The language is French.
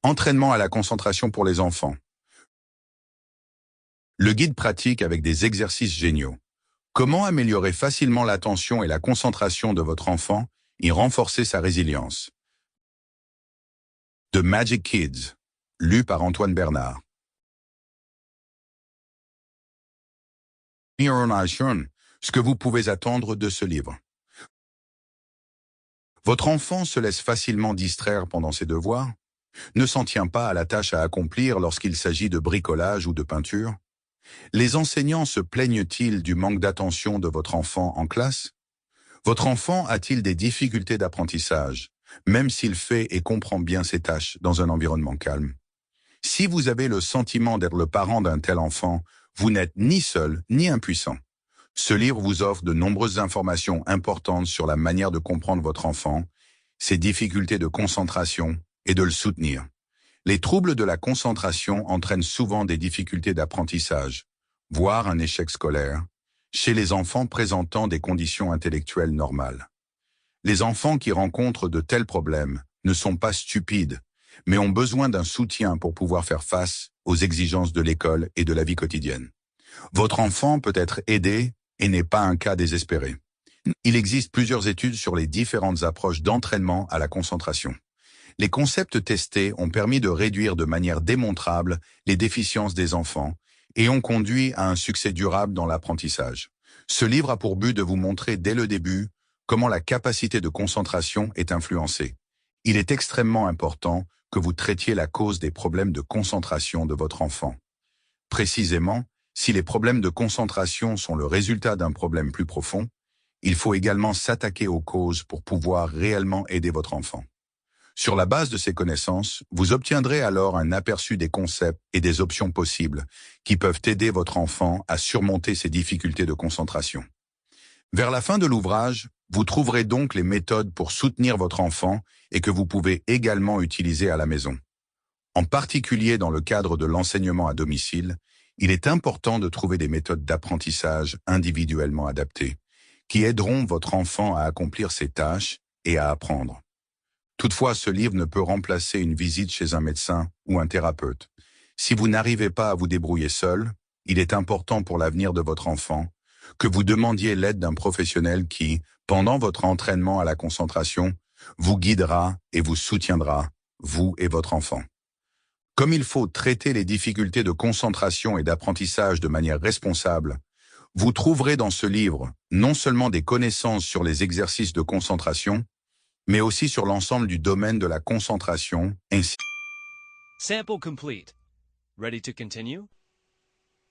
Entraînement à la concentration pour les enfants. Le guide pratique avec des exercices géniaux. Comment améliorer facilement l'attention et la concentration de votre enfant et renforcer sa résilience. The Magic Kids, lu par Antoine Bernard. Ce que vous pouvez attendre de ce livre. Votre enfant se laisse facilement distraire pendant ses devoirs, ne s'en tient pas à la tâche à accomplir lorsqu'il s'agit de bricolage ou de peinture. Les enseignants se plaignent-ils du manque d'attention de votre enfant en classe? Votre enfant a-t-il des difficultés d'apprentissage, même s'il fait et comprend bien ses tâches dans un environnement calme? Si vous avez le sentiment d'être le parent d'un tel enfant, vous n'êtes ni seul ni impuissant. Ce livre vous offre de nombreuses informations importantes sur la manière de comprendre votre enfant, ses difficultés de concentration et de le soutenir. Les troubles de la concentration entraînent souvent des difficultés d'apprentissage, voire un échec scolaire, chez les enfants présentant des conditions intellectuelles normales. Les enfants qui rencontrent de tels problèmes ne sont pas stupides, mais ont besoin d'un soutien pour pouvoir faire face aux exigences de l'école et de la vie quotidienne. Votre enfant peut être aidé et n'est pas un cas désespéré. Il existe plusieurs études sur les différentes approches d'entraînement à la concentration. Les concepts testés ont permis de réduire de manière démontrable les déficiences des enfants et ont conduit à un succès durable dans l'apprentissage. Ce livre a pour but de vous montrer dès le début comment la capacité de concentration est influencée. Il est extrêmement important que vous traitiez la cause des problèmes de concentration de votre enfant. Précisément, si les problèmes de concentration sont le résultat d'un problème plus profond, il faut également s'attaquer aux causes pour pouvoir réellement aider votre enfant. Sur la base de ces connaissances, vous obtiendrez alors un aperçu des concepts et des options possibles qui peuvent aider votre enfant à surmonter ses difficultés de concentration. Vers la fin de l'ouvrage, vous trouverez donc les méthodes pour soutenir votre enfant et que vous pouvez également utiliser à la maison. En particulier dans le cadre de l'enseignement à domicile, il est important de trouver des méthodes d'apprentissage individuellement adaptées, qui aideront votre enfant à accomplir ses tâches et à apprendre. Toutefois, ce livre ne peut remplacer une visite chez un médecin ou un thérapeute. Si vous n'arrivez pas à vous débrouiller seul, il est important pour l'avenir de votre enfant que vous demandiez l'aide d'un professionnel qui, pendant votre entraînement à la concentration, vous guidera et vous soutiendra, vous et votre enfant. Comme il faut traiter les difficultés de concentration et d'apprentissage de manière responsable, vous trouverez dans ce livre non seulement des connaissances sur les exercices de concentration, mais aussi sur l'ensemble du domaine de la concentration ainsi. Sample complete. Ready to continue?